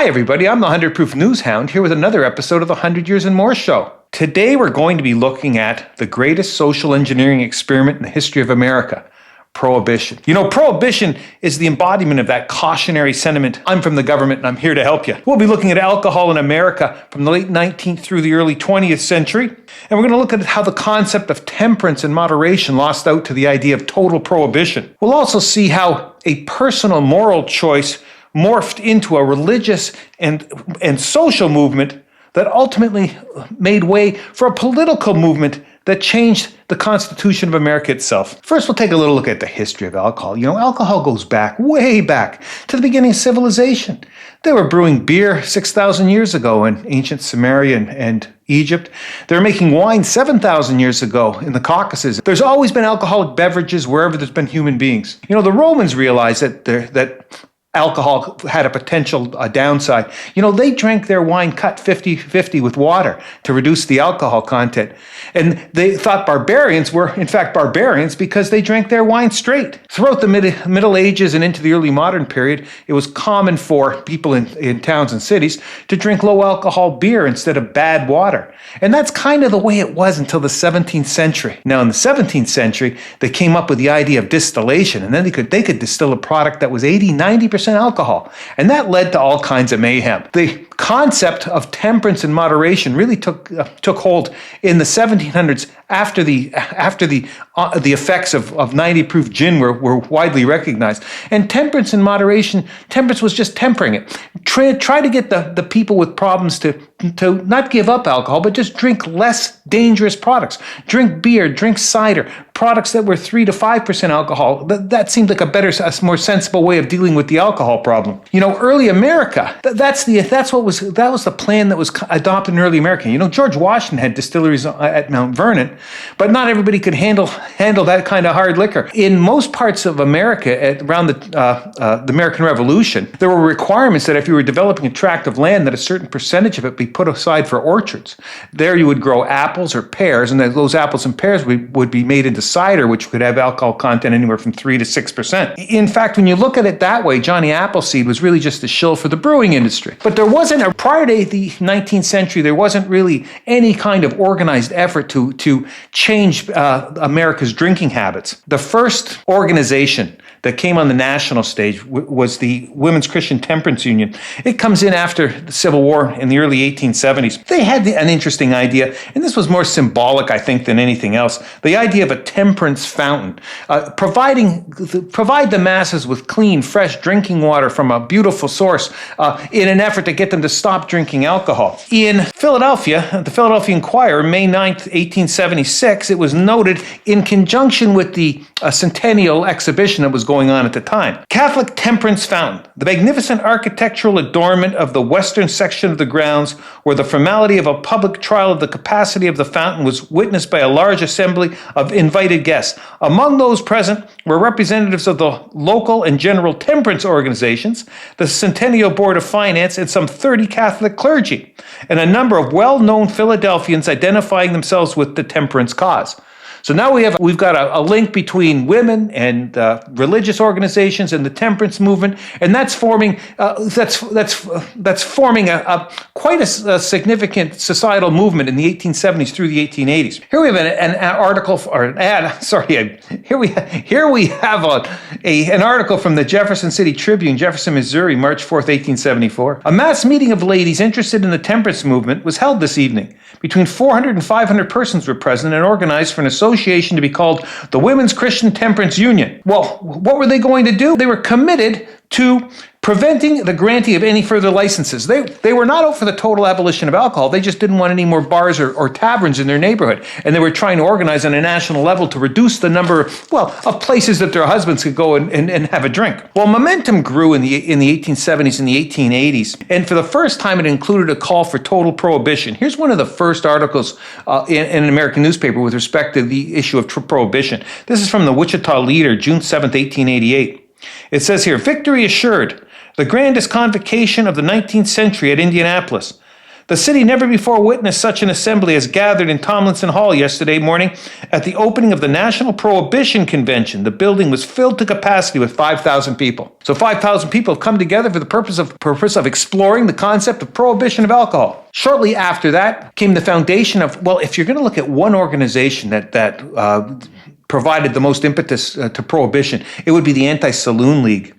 Hi everybody, I'm the 100 Proof News Hound here with another episode of the 100 Years and More Show. Today we're going to be looking at the greatest social engineering experiment in the history of America, Prohibition. You know, Prohibition is the embodiment of that cautionary sentiment, I'm from the government and I'm here to help you. We'll be looking at alcohol in America from the late 19th through the early 20th century, and we're going to look at how the concept of temperance and moderation lost out to the idea of total prohibition. We'll also see how a personal moral choice morphed into a religious and social movement that ultimately made way for a political movement that changed the Constitution of America itself. First, we'll take a little look at the history of alcohol. You know, alcohol goes back, way back, to the beginning of civilization. They were brewing beer 6,000 years ago in ancient Samaria and Egypt. They were making wine 7,000 years ago in the Caucasus. There's always been alcoholic beverages wherever there's been human beings. You know, the Romans realized that alcohol had a potential downside. You know, they drank their wine cut 50-50 with water to reduce the alcohol content. And they thought barbarians were, in fact, barbarians because they drank their wine straight. Throughout the Middle Ages and into the early modern period, it was common for people in towns and cities to drink low alcohol beer instead of bad water. And that's kind of the way it was until the 17th century. Now, in the 17th century, they came up with the idea of distillation, and then they could distill a product that was 80-90% alcohol. And that led to all kinds of mayhem. The concept of temperance and moderation really took hold in the 1700s after the effects of 90 proof gin were widely recognized. And temperance and moderation, temperance was just tempering it. Try to get the people with problems to not give up alcohol, but just drink less dangerous products. Drink beer, drink cider, products that were 3 to 5% alcohol. That seemed like a more sensible way of dealing with the alcohol problem. You know, early America, that was the plan that was adopted in early America. You know, George Washington had distilleries at Mount Vernon, but not everybody could handle that kind of hard liquor. In most parts of America, around the American Revolution, there were requirements that if you were developing a tract of land, that a certain percentage of it be put aside for orchards. There you would grow apples or pears, and those apples and pears would be made into cider, which could have alcohol content anywhere from 3 to 6%. In fact, when you look at it that way, Johnny Appleseed was really just a shill for the brewing industry. But there wasn't, prior to the 19th century, there wasn't really any kind of organized effort to change America's drinking habits. The first organization that came on the national stage was the Women's Christian Temperance Union. It comes in after the Civil War in the early 1870s. They had an interesting idea, and this was more symbolic, I think, than anything else. The idea of a temperance fountain, provide the masses with clean, fresh drinking water from a beautiful source in an effort to get them to stop drinking alcohol. In Philadelphia, the Philadelphia Inquirer, May 9th, 1876, it was noted in conjunction with the centennial exhibition that was going on at the time. Catholic Temperance Fountain, the magnificent architectural adornment of the western section of the grounds, where the formality of a public trial of the capacity of the fountain was witnessed by a large assembly of invited guests. Among those present were representatives of the local and general temperance organizations, the Centennial Board of Finance, and some 30 Catholic clergy, and a number of well-known Philadelphians identifying themselves with the temperance cause. So now we've got a link between women and religious organizations and the temperance movement, and that's forming quite a significant societal movement in the 1870s through the 1880s. Here we have an article or an ad. Sorry, here we have an article from the Jefferson City Tribune, Jefferson, Missouri, March 4th, 1874. A mass meeting of ladies interested in the temperance movement was held this evening. Between 400 and 500 persons were present and organized for an association to be called the Women's Christian Temperance Union. Well, what were they going to do? They were committed to preventing the granting of any further licenses. They were not out for the total abolition of alcohol. They just didn't want any more bars or taverns in their neighborhood. And they were trying to organize on a national level to reduce the number, of places that their husbands could go and have a drink. Well, momentum grew in the 1870s and the 1880s. And for the first time, it included a call for total prohibition. Here's one of the first articles in an American newspaper with respect to the issue of prohibition. This is from the Wichita Leader, June 7th, 1888. It says here, "Victory assured. The grandest convocation of the 19th century at Indianapolis. The city never before witnessed such an assembly as gathered in Tomlinson Hall yesterday morning at the opening of the National Prohibition Convention. The building was filled to capacity with 5,000 people. So 5,000 people have come together for the purpose of exploring the concept of prohibition of alcohol. Shortly after that came the foundation of, well, if you're going to look at one organization that provided the most impetus to prohibition, it would be the Anti-Saloon League.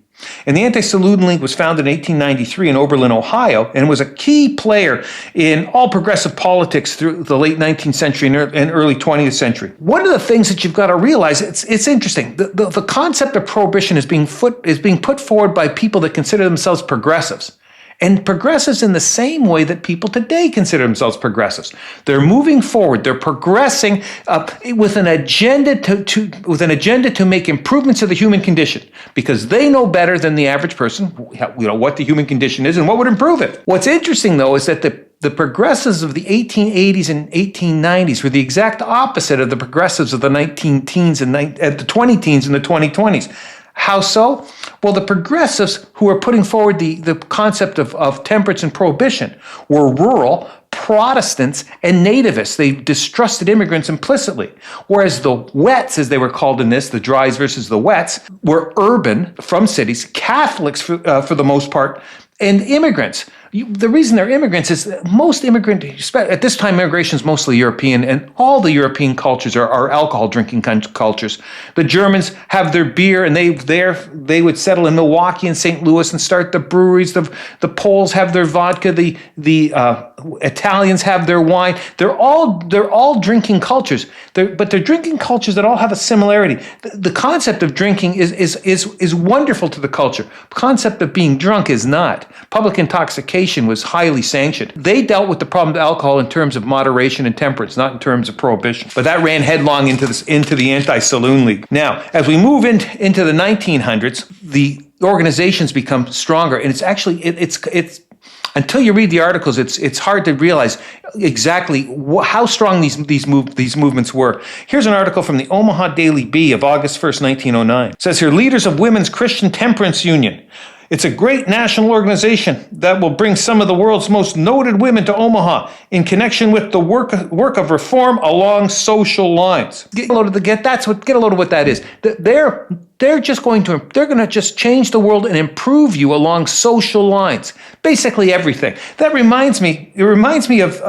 And the Anti-Saloon League was founded in 1893 in Oberlin, Ohio, and was a key player in all progressive politics through the late 19th century and early 20th century. One of the things that you've got to realize, it's interesting, the concept of prohibition is being put forward by people that consider themselves progressives. And progressives in the same way that people today consider themselves progressives. They're moving forward. They're progressing with an agenda to make improvements to the human condition, because they know better than the average person, what the human condition is and what would improve it. What's interesting, though, is that the progressives of the 1880s and 1890s were the exact opposite of the progressives of the 19-teens and the 20-teens and the 2020s. How so? Well, the progressives who were putting forward the concept of temperance and prohibition were rural, Protestants, and nativists. They distrusted immigrants implicitly. Whereas the wets, as they were called in this, the dries versus the wets, were urban, from cities, Catholics for the most part, and immigrants. The reason they're immigrants is that most at this time, immigration is mostly European, and all the European cultures are alcohol drinking cultures. The Germans have their beer, and they would settle in Milwaukee and St. Louis and start the breweries. The Poles have their vodka. The Italians have their wine. They're all drinking cultures. But they're drinking cultures that all have a similarity. The concept of drinking is wonderful to the culture. The concept of being drunk is not. Public intoxication was highly sanctioned. They dealt with the problem of alcohol in terms of moderation and temperance, not in terms of prohibition. But that ran headlong into the Anti-Saloon League. Now, as we move into the 1900s, the organizations become stronger, and it's until you read the articles, it's hard to realize exactly how strong these movements were. Here's an article from the Omaha Daily Bee of August 1st, 1909. It says here, leaders of Women's Christian Temperance Union. It's a great national organization that will bring some of the world's most noted women to Omaha in connection with the work of reform along social lines. Get a load of what that is. They're going to just change the world and improve you along social lines. Basically everything. It reminds me of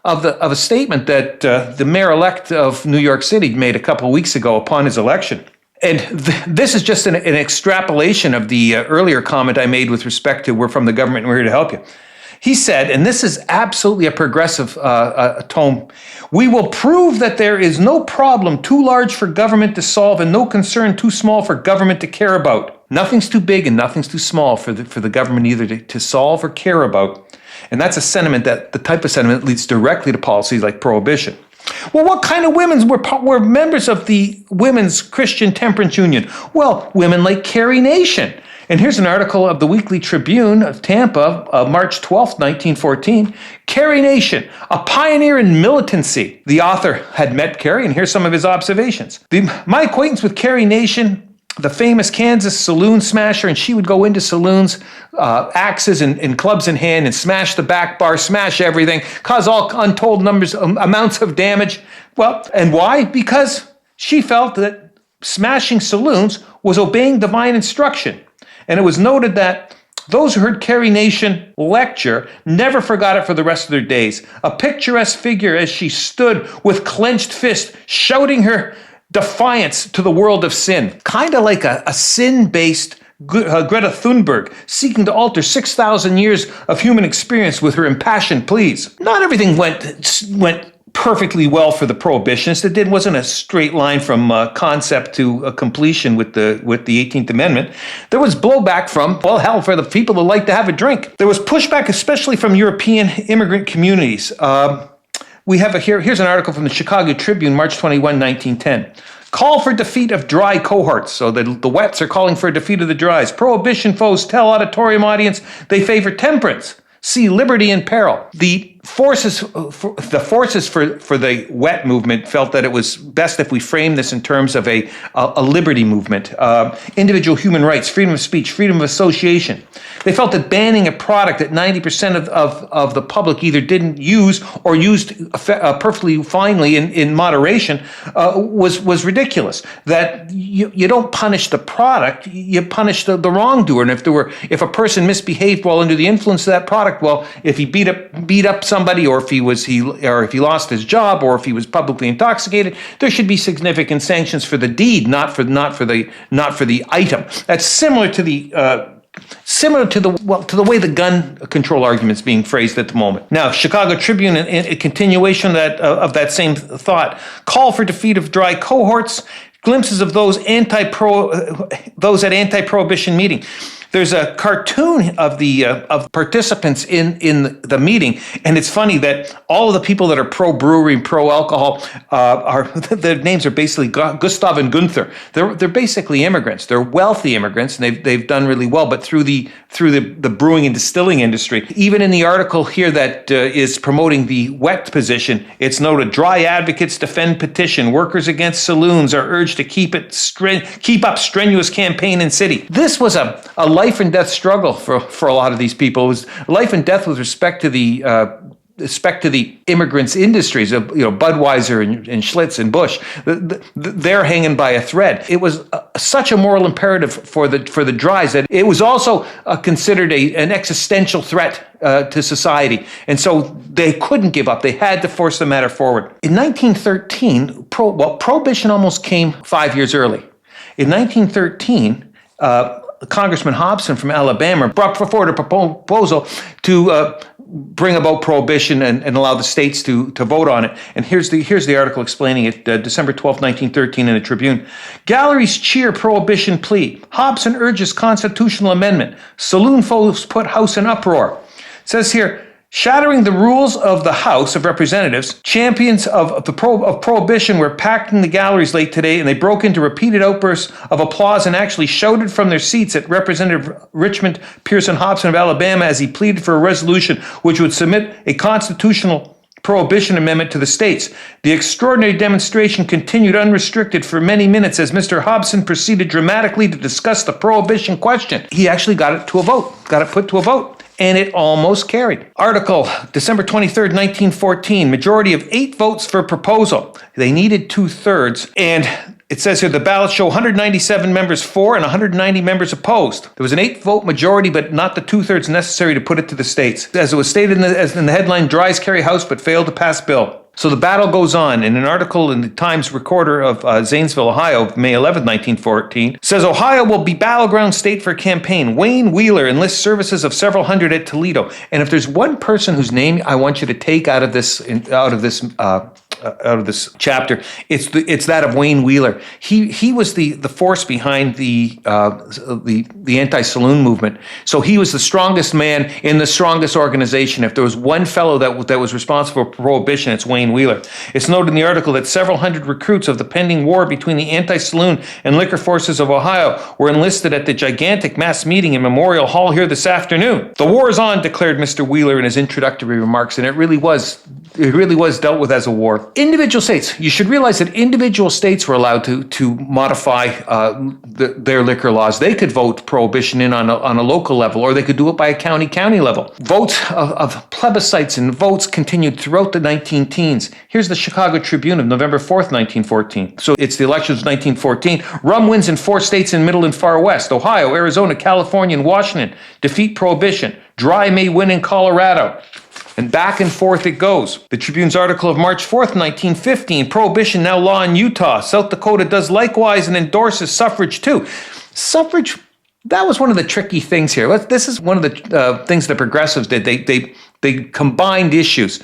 a statement that the mayor-elect of New York City made a couple of weeks ago upon his election. And this is just an extrapolation of the earlier comment I made with respect to we're from the government and we're here to help you. He said, and this is absolutely a progressive tone, we will prove that there is no problem too large for government to solve and no concern too small for government to care about. Nothing's too big and nothing's too small for the government either to solve or care about. And that's the type of sentiment that leads directly to policies like prohibition. Well, what kind of women were members of the Women's Christian Temperance Union? Well, women like Carrie Nation. And here's an article of the Weekly Tribune of Tampa, March 12th, 1914. Carrie Nation, a pioneer in militancy. The author had met Carrie, and here's some of his observations. My acquaintance with Carrie Nation, the famous Kansas saloon smasher, and she would go into saloons, axes and clubs in hand, and smash the back bar, smash everything, cause all untold amounts of damage. Well, and why? Because she felt that smashing saloons was obeying divine instruction. And it was noted that those who heard Carrie Nation lecture never forgot it for the rest of their days. A picturesque figure as she stood with clenched fist, shouting her defiance to the world of sin. Kind of like a sin-based Greta Thunberg, seeking to alter 6,000 years of human experience with her impassioned pleas. Not everything went perfectly well for the prohibitionists. It wasn't a straight line from concept to completion with the 18th Amendment. There was blowback from, for the people that like to have a drink. There was pushback, especially from European immigrant communities. We have here's an article from the Chicago Tribune, March 21, 1910. Call for defeat of dry cohorts. So the wets are calling for a defeat of the dries. Prohibition foes tell auditorium audience they favor temperance. See liberty in peril. The forces for the wet movement felt that it was best if we frame this in terms of a liberty movement. Individual human rights, freedom of speech, freedom of association. They felt that banning a product that 90% of the public either didn't use or used perfectly finely in moderation was ridiculous. That you don't punish the product, you punish the wrongdoer. And if a person misbehaved while under the influence of that product, well, if he beat up somebody, or if he lost his job, or if he was publicly intoxicated, there should be significant sanctions for the deed, not for the item. That's similar to the way the gun control argument's being phrased at the moment. Now, Chicago Tribune, in a continuation of that same thought, call for defeat of dry cohorts, glimpses of those at anti-prohibition meeting. There's a cartoon of participants in the meeting, and it's funny that all of the people that are pro-brewery and pro-alcohol their names are basically Gustav and Gunther. They're basically immigrants. They're wealthy immigrants, and they've done really well. But through the brewing and distilling industry, even in the article here that is promoting the wet position, it's noted: dry advocates defend petition. Workers against saloons are urged to keep up strenuous campaign in city. This was a life and death struggle for a lot of these people. It was life and death with respect to the immigrants' industries of Budweiser and Schlitz and Busch. They're hanging by a thread. It was such a moral imperative for the dries that it was also considered an existential threat to society, and so they couldn't give up. They had to force the matter forward. In 1913, prohibition almost came 5 years early. In 1913. Congressman Hobson from Alabama brought forward a proposal to bring about prohibition and allow the states to vote on it. And here's the article explaining it, December 12, 1913, in the Tribune. Galleries cheer prohibition plea. Hobson urges constitutional amendment. Saloon foes put House in uproar. It says here, shattering the rules of the House of Representatives, champions of prohibition were packed in the galleries late today, and they broke into repeated outbursts of applause and actually shouted from their seats at Representative Richmond Pearson Hobson of Alabama as he pleaded for a resolution which would submit a constitutional prohibition amendment to the states. The extraordinary demonstration continued unrestricted for many minutes as Mr. Hobson proceeded dramatically to discuss the prohibition question. He actually got it put to a vote. And it almost carried. Article, December 23rd, 1914, majority of 8 votes for proposal. They needed 2/3, and it says here the ballots show 197 members for and 190 members opposed. There was an 8-vote majority, but not the 2/3 necessary to put it to the states. As it was stated in the headline, dries carry House but failed to pass bill. So the battle goes on. In an article in the Times Recorder of Zanesville, Ohio, May 11, 1914, says Ohio will be battleground state for campaign. Wayne Wheeler enlists services of several hundred at Toledo. And if there's one person whose name I want you to take out of this chapter, it's that of Wayne Wheeler. He was the force behind the anti-saloon movement. So he was the strongest man in the strongest organization. If there was one fellow that was responsible for prohibition, it's Wayne Wheeler. It's noted in the article that several hundred recruits of the pending war between the anti-saloon and liquor forces of Ohio were enlisted at the gigantic mass meeting in Memorial Hall here this afternoon. The war is on, declared Mr. Wheeler in his introductory remarks, and it really was dealt with as a war. Individual states, you should realize that individual states were allowed to modify their liquor laws. They could vote prohibition in on a local level, or they could do it by a county level. Votes of plebiscites and votes continued throughout the 19-teens. Here's the Chicago Tribune of November 4th, 1914. So it's the elections of 1914. Rum wins in 4 states in Middle and Far West. Ohio, Arizona, California, and Washington defeat prohibition. Dry may win in Colorado. And back and forth it goes. The Tribune's article of March 4th, 1915, prohibition now law in Utah. South Dakota does likewise and endorses suffrage too. Suffrage, that was one of the tricky things here. This is one of the things the progressives did. They combined issues.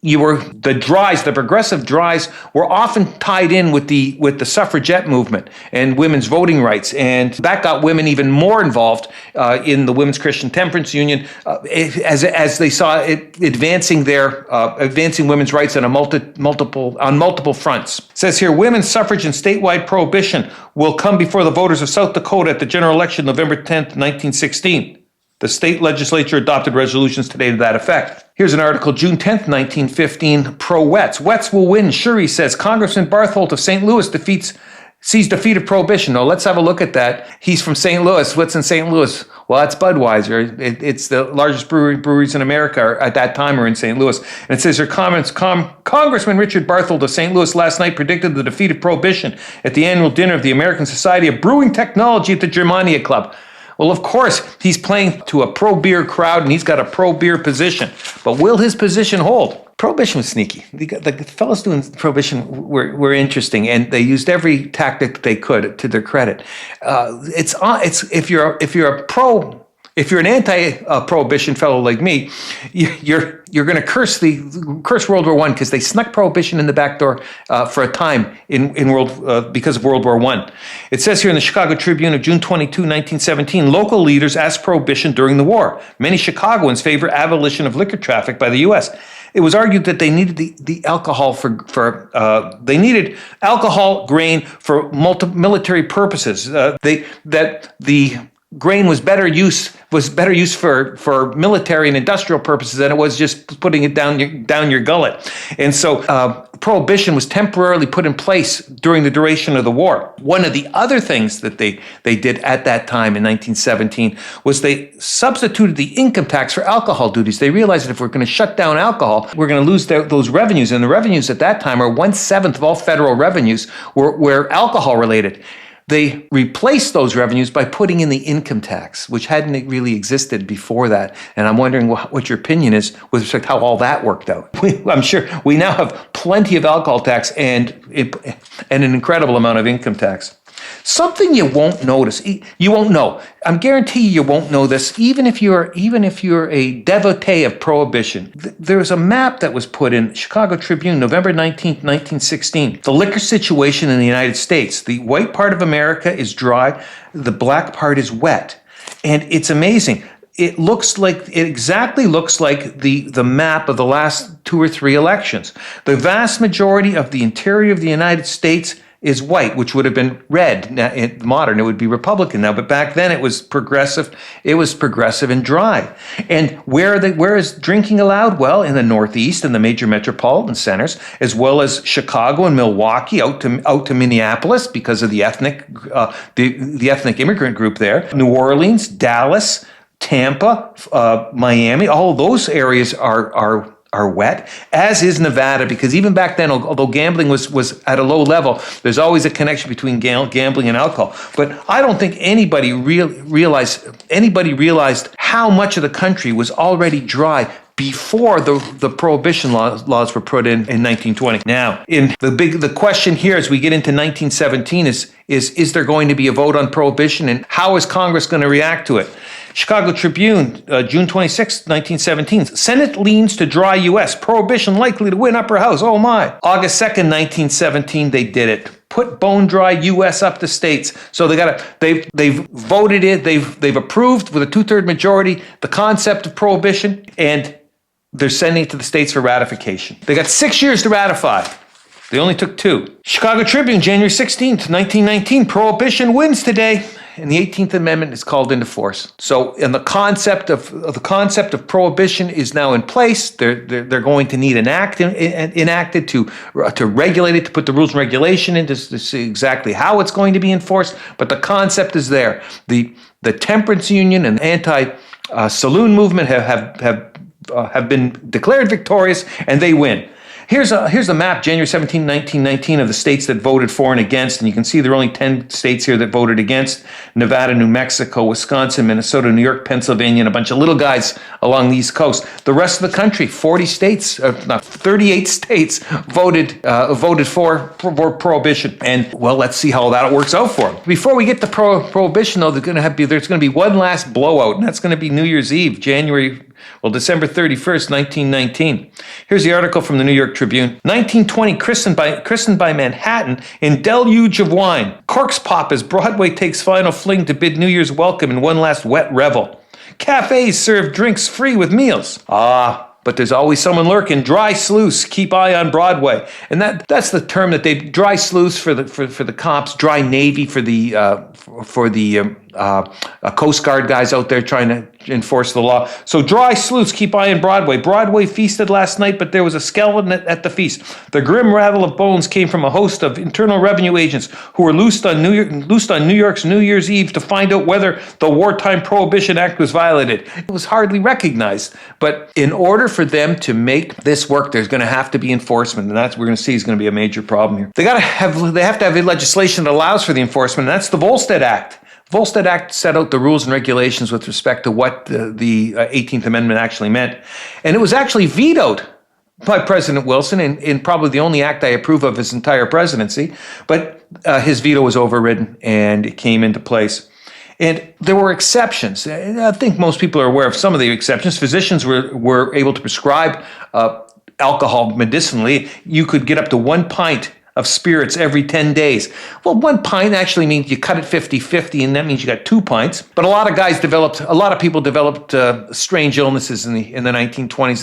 The progressive dries were often tied in with the suffragette movement and women's voting rights, and that got women even more involved in the Women's Christian Temperance Union as they saw it advancing women's rights on multiple fronts. It says here, women's suffrage and statewide prohibition will come before the voters of South Dakota at the general election November 10th, 1916. The state legislature adopted resolutions today to that effect. Here's an article, June 10th, 1915, pro-Wets. Wets will win, sure, he says. Congressman Bartholt of St. Louis defeats sees defeat of Prohibition. Now, let's have a look at that. He's from St. Louis. What's in St. Louis? Well, that's Budweiser. It's the largest breweries in America at that time are in St. Louis. And it says here, Congressman Richard Barthold of St. Louis last night predicted the defeat of Prohibition at the annual dinner of the American Society of Brewing Technology at the Germania Club. Well, of course, he's playing to a pro-beer crowd, and he's got a pro-beer position. But will his position hold? Prohibition was sneaky. The fellows doing Prohibition were interesting, and they used every tactic they could to their credit. If you're an anti-prohibition fellow like me, you're going to curse World War I because they snuck prohibition in the back door for a time because of World War I. It says here in the Chicago Tribune of June 22, 1917, local leaders asked prohibition during the war. Many Chicagoans favor abolition of liquor traffic by the U.S. It was argued that they needed the alcohol they needed alcohol grain for military purposes. The grain was better use for military and industrial purposes than it was just putting it down your gullet. And so prohibition was temporarily put in place during the duration of the war. One of the other things that they did at that time in 1917 was they substituted the income tax for alcohol duties. They realized that if we're going to shut down alcohol, we're going to lose those revenues. And the revenues at that time are 1/7 of all federal revenues were alcohol related. They replaced those revenues by putting in the income tax, which hadn't really existed before that. And I'm wondering what your opinion is with respect to how all that worked out. I'm sure we now have plenty of alcohol tax and an incredible amount of income tax. Something you won't notice, you won't know. I'm guarantee you won't know this, even if you're a devotee of prohibition. There's a map that was put in Chicago Tribune, November 19th, 1916. The liquor situation in the United States. The white part of America is dry, the black part is wet. And it's amazing. It exactly looks like the map of the last 2 or 3 elections. The vast majority of the interior of the United States is white, which would have been red. Now, modern, it would be Republican now, but back then it was progressive. It was progressive and dry. And where is drinking allowed? Well, in the Northeast and the major metropolitan centers, as well as Chicago and Milwaukee, out to Minneapolis because of the ethnic immigrant group there. New Orleans, Dallas, Tampa, Miami, all of those areas are wet, as is Nevada, because even back then, although gambling was at a low level, there's always a connection between gambling and alcohol. But I don't think anybody realized how much of the country was already dry before the prohibition laws were put in 1920. Now, the question here as we get into 1917 is there going to be a vote on prohibition, and how is Congress going to react to it? Chicago Tribune, June 26, 1917. Senate leans to dry U.S. Prohibition likely to win upper house. Oh my. August 2nd, 1917, they did it. Put bone dry U.S. up to states. So they've voted it. They've approved with a 2/3 majority the concept of prohibition, and they're sending it to the states for ratification. They got 6 years to ratify. They only took 2. Chicago Tribune, January 16th, 1919. Prohibition wins today, and the 18th Amendment is called into force. So, and the concept of prohibition is now in place. They're going to need an act enacted to regulate it, to put the rules and regulation in to see exactly how it's going to be enforced. But the concept is there. The Temperance Union and Anti-Saloon movement have been declared victorious, and they win. Here's a map, January 17, 1919, of the states that voted for and against, and you can see there are only 10 states here that voted against: Nevada, New Mexico, Wisconsin, Minnesota, New York, Pennsylvania, and a bunch of little guys along the East Coast. The rest of the country, 38 states voted for prohibition. And, well, let's see how that works out for them. Before we get to prohibition, though, there's going to be one last blowout, and that's going to be New Year's Eve, December 31st, 1919. Here's the article from the New York Tribune. 1920, christened by Manhattan in deluge of wine. Corks pop as Broadway takes final fling to bid New Year's welcome in one last wet revel. Cafes serve drinks free with meals. But there's always someone lurking. Dry sluice, keep eye on Broadway. And that's the term that they dry sluice for the cops, dry navy for the Coast Guard guys out there trying to enforce the law. So dry sleuths keep eyeing Broadway. Broadway feasted last night, but there was a skeleton at the feast. The grim rattle of bones came from a host of Internal Revenue agents who were loosed on New York's New Year's Eve to find out whether the Wartime Prohibition Act was violated. It was hardly recognized. But in order for them to make this work, there's going to have to be enforcement, and that's what we're going to see is going to be a major problem here. They have to have legislation that allows for the enforcement, and that's the Volstead Act. Volstead Act set out the rules and regulations with respect to what the 18th Amendment actually meant. And it was actually vetoed by President Wilson in probably the only act I approve of his entire presidency. But his veto was overridden and it came into place. And there were exceptions. I think most people are aware of some of the exceptions. Physicians were able to prescribe alcohol medicinally. You could get up to 1 pint of spirits every 10 days. Well, 1 pint actually means you cut it 50-50, and that means you got 2 pints. But a lot of people developed strange illnesses in the 1920s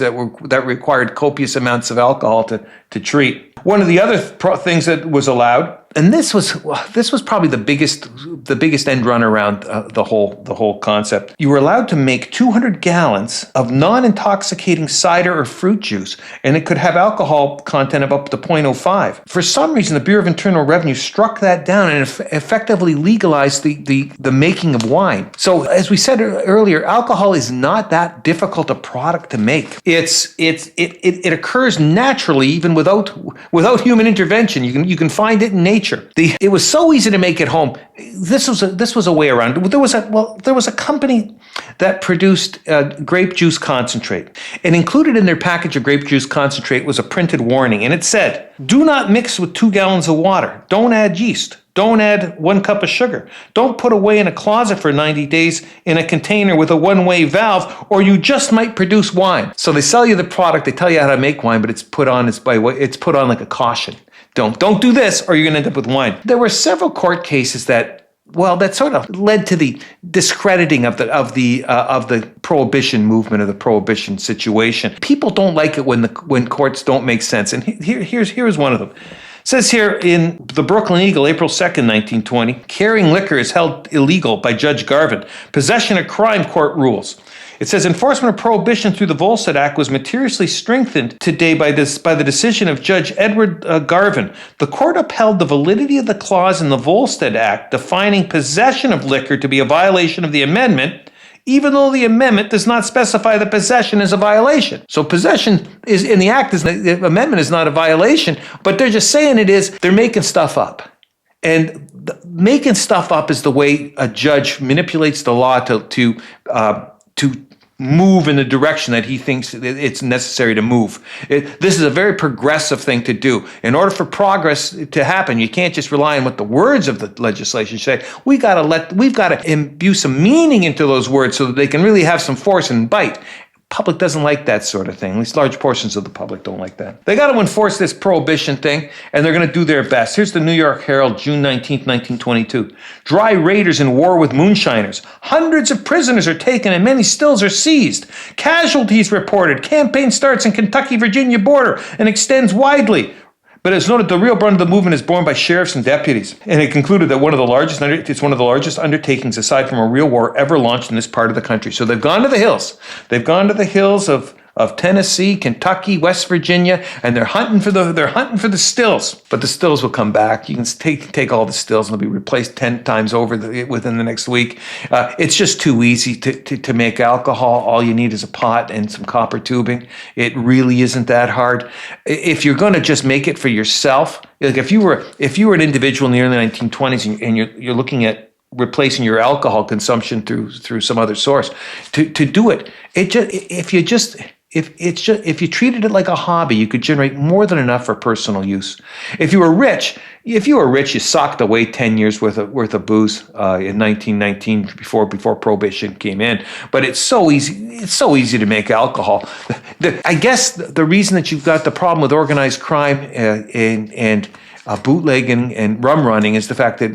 that required copious amounts of alcohol to treat. One of the other things that was allowed, and this was probably the biggest end run around the whole concept. You were allowed to make 200 gallons of non-intoxicating cider or fruit juice, and it could have alcohol content of up to 0.05. For some reason, the Bureau of Internal Revenue struck that down and effectively legalized the making of wine. So, as we said earlier, alcohol is not that difficult a product to make. It occurs naturally, even without human intervention. You can find it in nature. It was so easy to make at home. This was a way around. There was a company that produced grape juice concentrate, and included in their package of grape juice concentrate was a printed warning, and it said, "Do not mix with 2 gallons of water. Don't add yeast. Don't add 1 cup of sugar. Don't put away in a closet for 90 days in a container with a one-way valve, or you just might produce wine." So they sell you the product, they tell you how to make wine, but it's put on like a caution. Don't do this, or you're going to end up with wine. There were several court cases that sort of led to the discrediting of the prohibition movement, of the prohibition situation. People don't like it when courts don't make sense, and here's one of them. It says here in the Brooklyn Eagle, April 2nd, 1920, carrying liquor is held illegal by Judge Garvin. Possession a crime, court rules. It says enforcement of prohibition through the Volstead Act was materially strengthened today by the decision of Judge Edward Garvin. The court upheld the validity of the clause in the Volstead Act defining possession of liquor to be a violation of the amendment, even though the amendment does not specify that possession is a violation. So possession is in the act, the amendment is not a violation, but they're just saying it is. They're making stuff up. And making stuff up is the way a judge manipulates the law to move in the direction that he thinks it's necessary to move. This is a very progressive thing to do. In order for progress to happen, you can't just rely on what the words of the legislation say. We've got to imbue some meaning into those words so that they can really have some force and bite. Public doesn't like that sort of thing. At least large portions of the public don't like that. They got to enforce this prohibition thing, and they're going to do their best. Here's the New York Herald, June 19th, 1922. Dry raiders in war with moonshiners. Hundreds of prisoners are taken and many stills are seized. Casualties reported. Campaign starts in Kentucky-Virginia border and extends widely. But it's noted the real brunt of the movement is borne by sheriffs and deputies. And it concluded that it's one of the largest undertakings aside from a real war ever launched in this part of the country. So they've gone to the hills. They've gone to the hills of Tennessee, Kentucky, West Virginia, and they're hunting for the stills. But the stills will come back. You can take all the stills and they'll be replaced 10 times over within the next week. It's just too easy to make alcohol. All you need is a pot and some copper tubing. It really isn't that hard. If you're going to just make it for yourself, like if you were an individual in the early 1920s and you're looking at replacing your alcohol consumption through some other source, to do it, if you treated it like a hobby, you could generate more than enough for personal use. If you were rich, you socked away 10 years worth of booze in 1919 before prohibition came in. But it's so easy to make alcohol. I guess the reason that you've got the problem with organized crime and bootlegging and rum running is the fact that,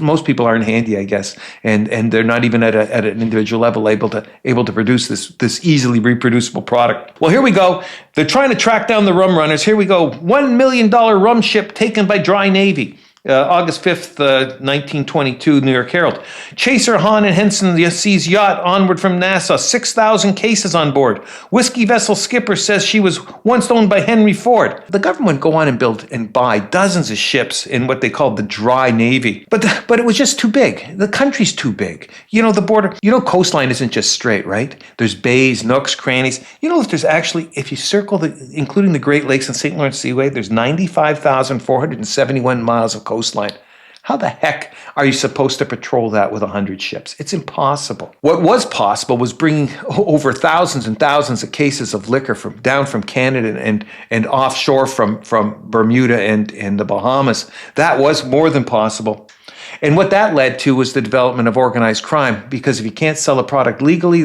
most people aren't handy, I guess, and they're not even at an individual level able to produce this easily reproducible product. Well, here we go. They're trying to track down the rum runners. Here we go. $1 million rum ship taken by Dry Navy. August 5th, 1922, New York Herald. Chaser Hahn and Henson sees yacht onward from Nassau, 6,000 cases on board. Whiskey vessel skipper says she was once owned by Henry Ford. The government would go on and build and buy dozens of ships in what they called the dry navy. But it was just too big. The country's too big. The border, coastline isn't just straight, right? There's bays, nooks, crannies. If you circle including the Great Lakes and St. Lawrence Seaway, there's 95,471 miles of coastline. How the heck are you supposed to patrol that with 100 ships? It's impossible. What was possible was bringing over thousands and thousands of cases of liquor down from Canada and offshore from Bermuda and the Bahamas. That was more than possible. And what that led to was the development of organized crime, because if you can't sell a product legally,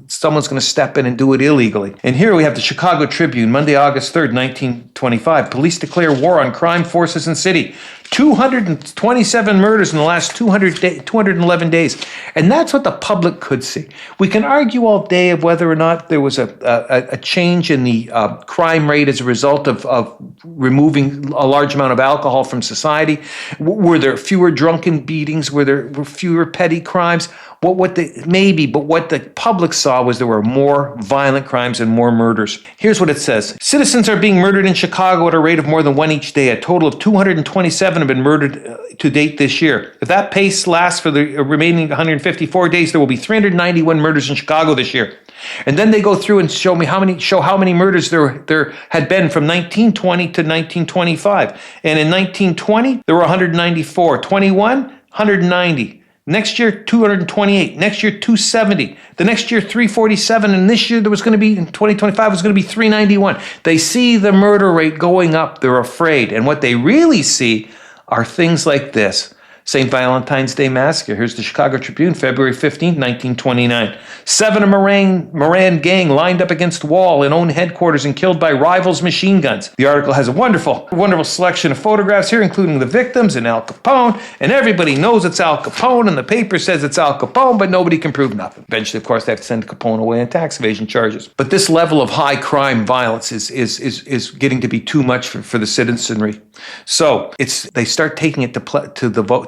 someone's going to step in and do it illegally. And here we have the Chicago Tribune, Monday, August 3rd, 1925. Police declare war on crime forces in city. 227 murders in the last 211 days. And that's what the public could see. We can argue all day of whether or not there was a change in the crime rate as a result of removing a large amount of alcohol from society. Were there fewer drunken beatings? Were there fewer petty crimes? What the public saw was there were more violent crimes and more murders. Here's what it says. Citizens are being murdered in Chicago at a rate of more than one each day. A total of 227 have been murdered to date this year. If that pace lasts for the remaining 154 days, there will be 391 murders in Chicago this year. And then they go through and show how many murders there had been from 1920 to 1925. And in 1920, there were 194. 21, 190. Next year, 228. Next year, 270. The next year, 347. And this year, in 2025, was going to be 391. They see the murder rate going up. They're afraid. And what they really see are things like this. St. Valentine's Day Massacre. Here's the Chicago Tribune, February 15, 1929. 7 of Moran gang lined up against wall in own headquarters and killed by rivals' machine guns. The article has a wonderful selection of photographs here, including the victims and Al Capone. And everybody knows it's Al Capone, and the paper says it's Al Capone, but nobody can prove nothing. Eventually, of course, they have to send Capone away on tax evasion charges. But this level of high crime violence is getting to be too much for the citizenry. So they start taking it to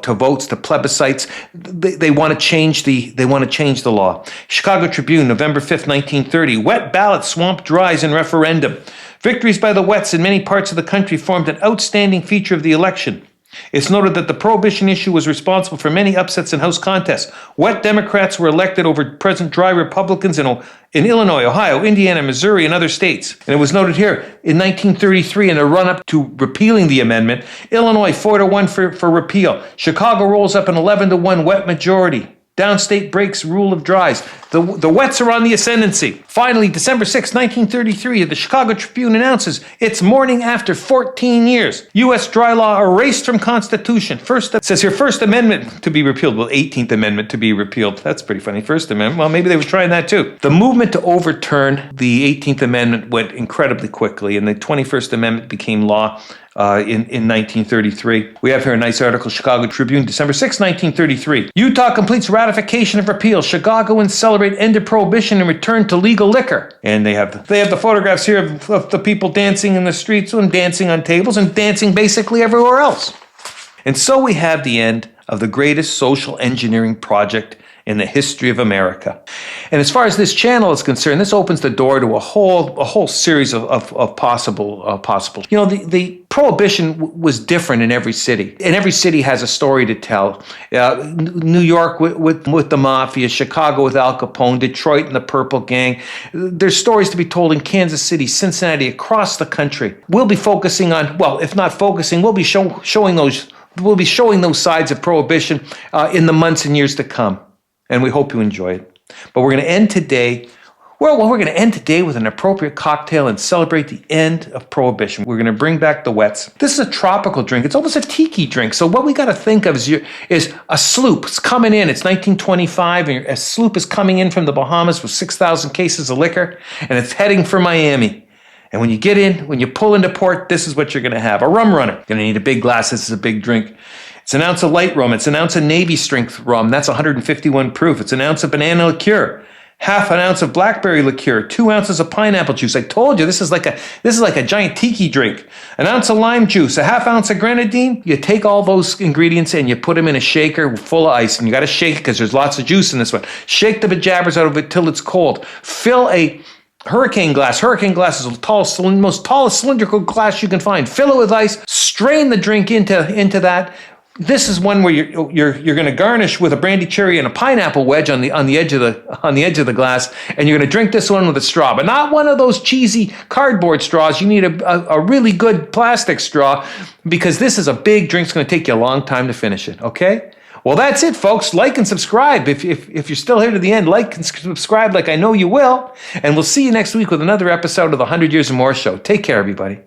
votes, to plebiscites. They want to change the law. Chicago Tribune, November 5th, 1930. Wet ballot swamp dries in referendum. Victories by the wets in many parts of the country formed an outstanding feature of the election. It's noted that the prohibition issue was responsible for many upsets in House contests. Wet Democrats were elected over present dry Republicans in Illinois, Ohio, Indiana, Missouri, and other states. And it was noted here, in 1933, in the run-up to repealing the amendment, Illinois 4-1 for repeal. Chicago rolls up an 11-1 wet majority. Downstate breaks rule of dries. The wets are on the ascendancy. Finally, December 6, 1933, the Chicago Tribune announces it's mourning after 14 years. U.S. dry law erased from Constitution. It says here, First Amendment to be repealed. Well, 18th Amendment to be repealed. That's pretty funny. First Amendment. Well, maybe they were trying that too. The movement to overturn the 18th Amendment went incredibly quickly, and the 21st Amendment became law in 1933. We have here a nice article, Chicago Tribune, December 6, 1933. Utah completes ratification of repeal. Chicagoans celebrate end of prohibition and return to legal liquor. And they have the photographs here of the people dancing in the streets and dancing on tables and dancing basically everywhere else. And so we have the end of the greatest social engineering project in the history of America. And as far as this channel is concerned, this opens the door to a whole series of possible. The prohibition was different in every city, and every city has a story to tell. New York with the mafia, Chicago with Al Capone, Detroit and the Purple Gang. There's stories to be told in Kansas City, Cincinnati, across the country. We'll be focusing on, if not focusing, we'll be showing those sides of prohibition in the months and years to come. And we hope you enjoy it. But we're going to end today. We're going to end today with an appropriate cocktail and celebrate the end of Prohibition. We're going to bring back the wets. This is a tropical drink. It's almost a tiki drink. So what we got to think of is a sloop. It's coming in. It's 1925, and a sloop is coming in from the Bahamas with 6,000 cases of liquor, and it's heading for Miami. And when you pull into port, this is what you're going to have. A rum runner. You're going to need a big glass. This is a big drink. It's an ounce of light rum. It's an ounce of Navy strength rum. That's 151 proof. It's an ounce of banana liqueur. half an ounce of blackberry liqueur, 2 ounces of pineapple juice. I told you this is like a giant tiki drink. An ounce of lime juice, a half ounce of grenadine. You take all those ingredients and you put them in a shaker full of ice, and you got to shake it because there's lots of juice in this one. Shake the bejabbers out of it till it's cold. Fill a hurricane glass. Hurricane glass is the most tallest cylindrical glass you can find. Fill it with ice. Strain the drink into that. This is one where you're going to garnish with a brandy cherry and a pineapple wedge on the edge of the glass, and you're going to drink this one with a straw, but not one of those cheesy cardboard straws. You need a really good plastic straw, because this is a big drink. It's going to take you a long time to finish it. Okay. Well, that's it, folks. Like and subscribe. If you're still here to the end, like and subscribe like I know you will. And we'll see you next week with another episode of the 100 Years and More Show. Take care, everybody.